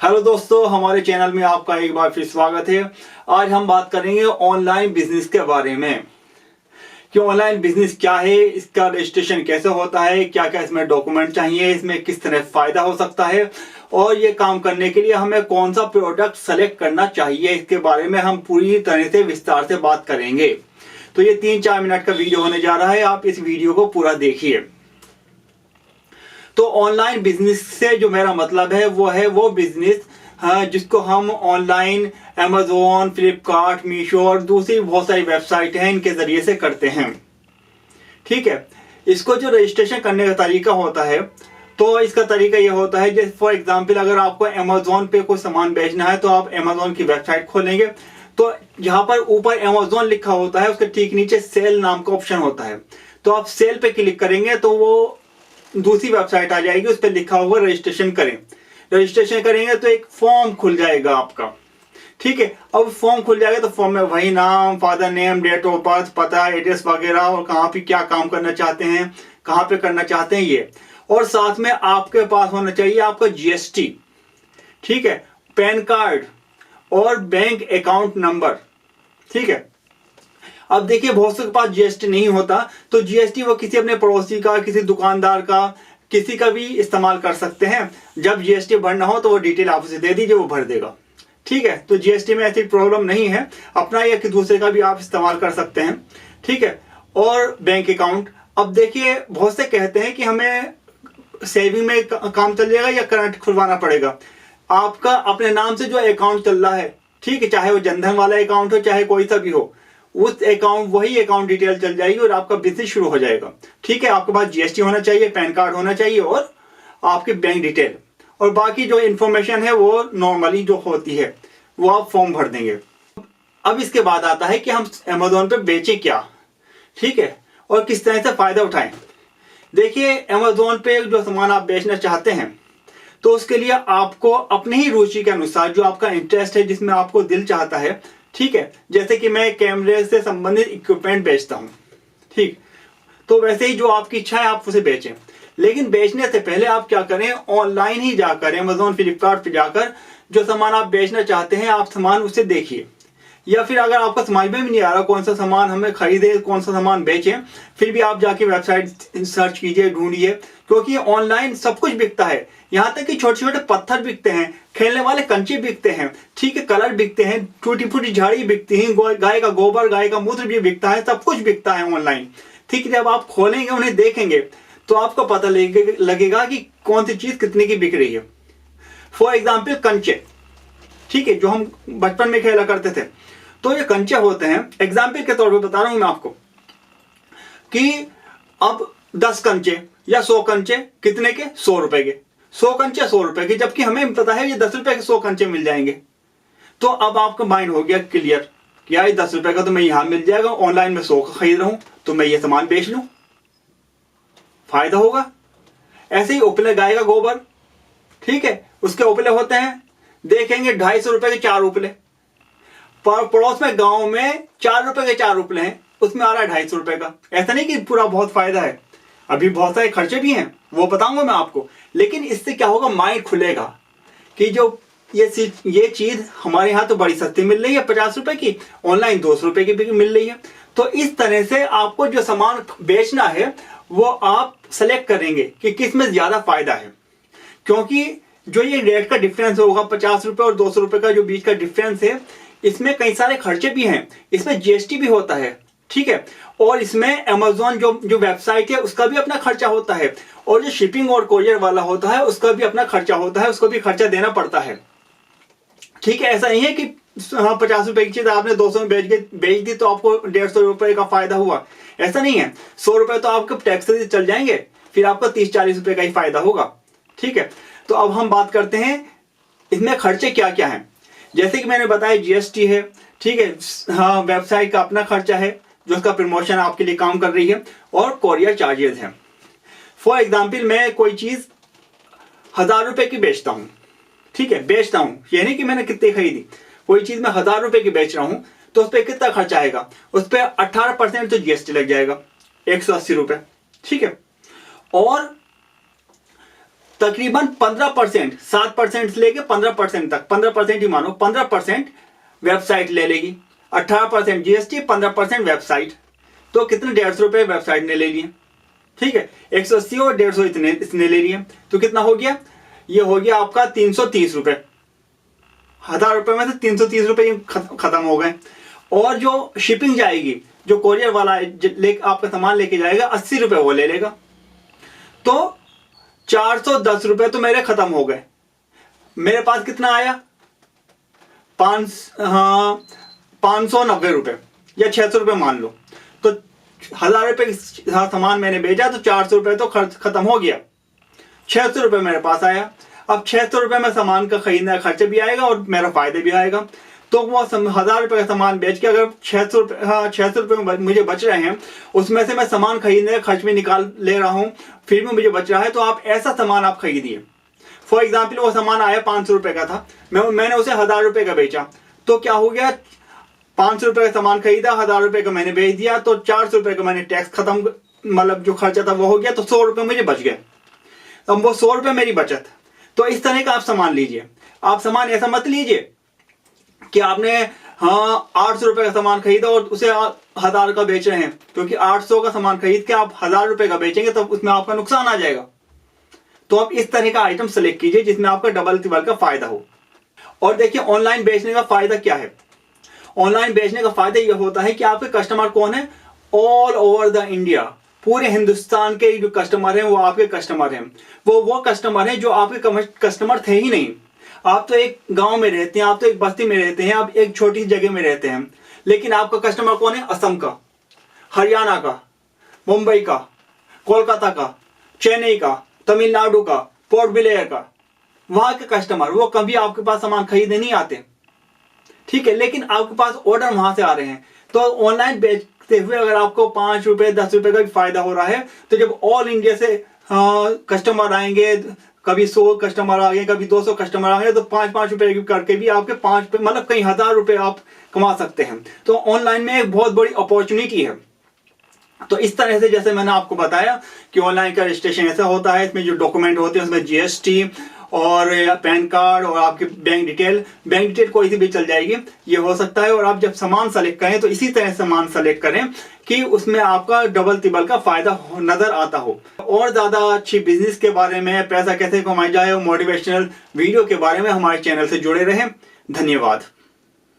Hello दोस्तों, हमारे channel में आपका एक बार फिर स्वागत है। आज हम बात करेंगे ऑनलाइन बिजनेस के बारे में कि ऑनलाइन बिजनेस क्या है, इसका रजिस्ट्रेशन कैसे होता है, क्या क्या इसमें डॉक्यूमेंट चाहिए, इसमें किस तरह फायदा हो सकता है और ये काम करने के लिए हमें कौन सा प्रोडक्ट सेलेक्ट करना चाहिए, इसके बारे में हम पूरी तरह से विस्तार से बात करेंगे। तो ये 3-4 मिनट का वीडियो होने जा रहा है, आप इस वीडियो को पूरा देखिए। तो ऑनलाइन बिजनेस से जो मेरा मतलब है वो बिजनेस जिसको हम ऑनलाइन अमेजोन, फ्लिपकार्ट, मीशो और दूसरी बहुत सारी वेबसाइट हैं, इनके जरिए से करते हैं। ठीक है, इसको जो रजिस्ट्रेशन करने का तरीका होता है, तो इसका तरीका ये होता है, जैसे फॉर एग्जांपल अगर आपको अमेजोन पे कोई सामान बेचना है तो आप अमेजोन की वेबसाइट खोलेंगे, तो जहां पर ऊपर अमेजोन लिखा होता है उसके ठीक नीचे सेल नाम का ऑप्शन होता है। तो आप सेल पे क्लिक करेंगे तो वो दूसरी वेबसाइट आ जाएगी, उस पर लिखा होगा रजिस्ट्रेशन करें। रजिस्ट्रेशन करेंगे तो एक फॉर्म खुल जाएगा आपका। ठीक है, अब फॉर्म खुल जाएगा तो फॉर्म में वही नाम, father name, date of birth, पता, एड्रेस वगैरह और कहाँ पे क्या काम करना चाहते हैं, कहाँ पे करना चाहते हैं ये, और साथ में आपके पास होना चाहिए आपका जीएसटी, ठीक है, पैन कार्ड और बैंक अकाउंट नंबर। ठीक है, अब देखिए बहुत से के पास जीएसटी नहीं होता, तो जीएसटी वो किसी अपने पड़ोसी का, किसी दुकानदार का, किसी का भी इस्तेमाल कर सकते हैं। जब जीएसटी भरना हो तो वो डिटेल आप उसे दे दीजिए, वो भर देगा। ठीक है, तो जीएसटी में ऐसी प्रॉब्लम नहीं है, अपना या कि दूसरे का भी आप इस्तेमाल कर सकते हैं। ठीक है, और बैंक अकाउंट, अब देखिए बहुत से कहते हैं कि हमें सेविंग में काम चल जाएगा या करंट खुलवाना पड़ेगा। आपका अपने नाम से जो अकाउंट चल रहा है, ठीक है, चाहे वो जनधन वाला अकाउंट हो चाहे कोई सा भी हो, उस अकाउंट वही अकाउंट डिटेल चल जाएगी और आपका बिजनेस शुरू हो जाएगा। ठीक है, आपके पास जीएसटी होना चाहिए, पैन कार्ड होना चाहिए और आपकी बैंक डिटेल, और बाकी जो इन्फॉर्मेशन है वो नॉर्मली जो होती है वो आप फॉर्म भर देंगे। अब इसके बाद आता है कि हम अमेजोन पे बेचें क्या, ठीक है, और किस तरह से फायदा उठाएं। देखिए अमेजोन पे जो सामान आप बेचना चाहते हैं तो उसके लिए आपको अपनी ही रुचि के अनुसार, जो आपका इंटरेस्ट है, जिसमें आपको दिल चाहता है, ठीक है, जैसे कि मैं कैमरे से संबंधित इक्विपमेंट बेचता हूं, ठीक, तो वैसे ही जो आपकी इच्छा है आप उसे बेचें। लेकिन बेचने से पहले आप क्या करें, ऑनलाइन ही जाकर अमेजोन, फ्लिपकार्ट पे जाकर जो सामान आप बेचना चाहते हैं आप सामान उसे देखिए। या फिर अगर आपको समझ में भी नहीं आ रहा कौन सा सामान हमें खरीदे, कौन सा सामान बेचें, फिर भी आप जाके वेबसाइट सर्च कीजिए, ढूंढिए, क्योंकि ऑनलाइन सब कुछ बिकता है। यहाँ तक कि छोटे छोटे पत्थर बिकते हैं, खेलने वाले कंचे बिकते हैं, ठीक है, कलर बिकते हैं, टूटी फूटी झाड़ी बिकती है, गाय का गोबर, गाय का मूत्र भी बिकता है, सब कुछ बिकता है ऑनलाइन। ठीक है, जब आप खोलेंगे, उन्हें देखेंगे तो आपको पता लगेगा कि कौन सी चीज कितने की बिक रही है। फॉर एग्जाम्पल कंचे, ठीक है, जो हम बचपन में खेला करते थे, तो ये कंचे होते हैं, एग्जाम्पल के तौर पे बता रहा हूं मैं आपको कि अब 10 कंचे या 100 कंचे कितने के, 100 रुपए के, 100 कंचे 100 रुपए के, जबकि हमें पता है ये 10 रुपए के 100 कंचे मिल जाएंगे। तो अब आपका माइंड हो गया क्लियर कि यार 10 रुपए का तो मैं यहां मिल जाएगा, ऑनलाइन में 100 का खरीद रहा हूं तो मैं ये सामान बेच लूं, फायदा होगा। ऐसे ही उपले, गाय का गोबर, ठीक है, उसके उपले होते हैं, देखेंगे 250 रुपए के 4 उपले, पड़ोस में गांव में 4 रुपए के 4 उपले हैं, उसमें आ रहा है 250 रुपए का। ऐसा नहीं कि पूरा बहुत फायदा है, अभी बहुत सारे खर्चे भी हैं, वो बताऊंगा मैं आपको। लेकिन इससे क्या होगा, माइंड खुलेगा कि जो ये चीज हमारे यहाँ तो बड़ी सस्ती मिल रही है, 50 रुपए की, ऑनलाइन 200 रुपए की भी मिल रही है। तो इस तरह से आपको जो सामान बेचना है वो आप सेलेक्ट करेंगे कि किस में ज्यादा फायदा है, क्योंकि जो ये रेट का डिफरेंस होगा 50 रुपए और 200 रुपए का जो बीच का डिफरेंस है, इसमें कई सारे खर्चे भी हैं, इसमें जीएसटी भी होता है, ठीक है, और इसमें अमेजोन जो वेबसाइट है उसका भी अपना खर्चा होता है, और जो शिपिंग और कोरियर वाला होता है उसका भी अपना खर्चा होता है, उसको भी खर्चा देना पड़ता है। ठीक है, ऐसा नहीं है कि 50 रुपए की चीज आपने 200 में बेच दी तो आपको 150 रुपए का फायदा हुआ, ऐसा नहीं है। 100 रुपए तो आपके टैक्स से चल जाएंगे, फिर आपको 30-40 रुपए का ही फायदा होगा। ठीक है, तो अब हम बात करते हैं इसमें खर्चे क्या क्या हैं। जैसे कि मैंने बताया जीएसटी है, ठीक है, हाँ, वेबसाइट का अपना खर्चा है जो उसका प्रमोशन आपके लिए काम कर रही है, और कोरियर चार्जेस हैं। फॉर एग्जाम्पल मैं कोई चीज 1000 रुपए की बेचता हूं, ठीक है, बेचता हूं, ये नहीं कि मैंने कितनी खरीदी, कोई चीज मैं 1000 रुपए की बेच रहा हूं, तो उस पर कितना खर्चा आएगा, उस पर 18% तो जीएसटी लग जाएगा, 180 रुपए। ठीक है, और तकरीबन 15%, 7% से लेके 15% तक, 15% ही मानो, 15% वेबसाइट ले लेगी, 18% जीएसटी, 15% वेबसाइट, तो कितने 150 रुपये वेबसाइट ने ले लिए। ठीक है, 180 और 150 इसने ले लिए, तो कितना हो गया, ये हो गया आपका 330 रुपये। 1000 रुपये में से 330 रुपये खत्म हो गए। और जो शिपिंग जाएगी, जो कोरियर वाला आपका सामान लेके जाएगा, 80 रुपये वो ले लेगा, तो 410 रुपये तो मेरे खत्म हो गए। मेरे पास कितना आया, 590 रुपये या 600 रुपये मान लो। तो 1000 रुपये का सामान मैंने भेजा तो 400 रुपये तो खर्च खत्म हो गया, 600 रुपये मेरे पास आया। अब 600 रुपये में सामान का खरीदने का खर्चा भी आएगा और मेरा फायदे भी आएगा। तो वो 1000 रुपये का सामान बेच के अगर 600 रुपये मुझे बच रहे हैं, उसमें से मैं सामान खरीदने का खर्च भी निकाल ले रहा हूँ, फिर भी मुझे बच रहा है। तो आप ऐसा सामान आप खरीदिए। फॉर एग्जाम्पल वो सामान आया 500 रुपये का था, मैंने उसे 1000 रुपये का बेचा, तो क्या हो गया, 500 रुपये का सामान खरीदा, 1000 रुपये का मैंने बेच दिया, तो 400 रुपये का मैंने टैक्स खत्म, मतलब जो खर्चा था वो हो गया, तो 100 रुपये मुझे बच गए। अब वो 100 रुपये मेरी बचत। तो इस तरह का आप सामान लीजिए। आप सामान ऐसा मत लीजिए कि आपने 800 रुपये का सामान खरीदा और उसे 1000 का बेच रहे हैं, क्योंकि 800 का सामान खरीद के आप 1000 रुपये का बेचेंगे तो उसमें आपका नुकसान आ जाएगा। तो आप इस तरह का आइटम सेलेक्ट कीजिए जिसमें आपका डबल ट्रिपल का फायदा हो। और देखिए ऑनलाइन बेचने का फायदा क्या है। ऑनलाइन बेचने का फायदा यह होता है कि आपके कस्टमर कौन है, ऑल ओवर द इंडिया, पूरे हिंदुस्तान के जो कस्टमर हैं वो आपके कस्टमर हैं। वो कस्टमर हैं जो आपके कस्टमर थे ही नहीं। आप तो एक गांव में रहते हैं, आप तो एक बस्ती में रहते हैं, आप एक छोटी जगह में रहते हैं, लेकिन आपका कस्टमर कौन है, असम का, हरियाणा का, मुंबई का, कोलकाता का, चेन्नई का, तमिलनाडु का, पोर्ट ब्लेयर का, वहां के कस्टमर। वो कभी आपके पास सामान खरीदने नहीं आते, ठीक है, लेकिन आपके पास ऑर्डर वहां से आ रहे हैं। तो ऑनलाइन बेचते हुए अगर आपको 5 रुपए 10 रुपए का भी फायदा हो रहा है, तो जब ऑल इंडिया से कस्टमर आएंगे, कभी 100 कस्टमर आ गए, कभी 200 कस्टमर आ गए, तो 5-5 रुपए करके भी आपके 5 मतलब कई 1000 रुपए आप कमा सकते हैं। तो ऑनलाइन में एक बहुत बड़ी अपॉर्चुनिटी है। तो इस तरह से जैसे मैंने आपको बताया कि ऑनलाइन का रजिस्ट्रेशन ऐसा होता है, इसमें जो डॉक्यूमेंट होते हैं उसमें जीएसटी और पैन कार्ड और आपकी बैंक डिटेल कोई सी भी चल जाएगी, ये हो सकता है। और आप जब सामान सेलेक्ट करें तो इसी तरह सामान सेलेक्ट करें कि उसमें आपका डबल ट्रिपल का फायदा नजर आता हो। और ज्यादा अच्छी बिजनेस के बारे में, पैसा कैसे कमाया जाए और मोटिवेशनल वीडियो के बारे में हमारे चैनल से जुड़े रहें। धन्यवाद।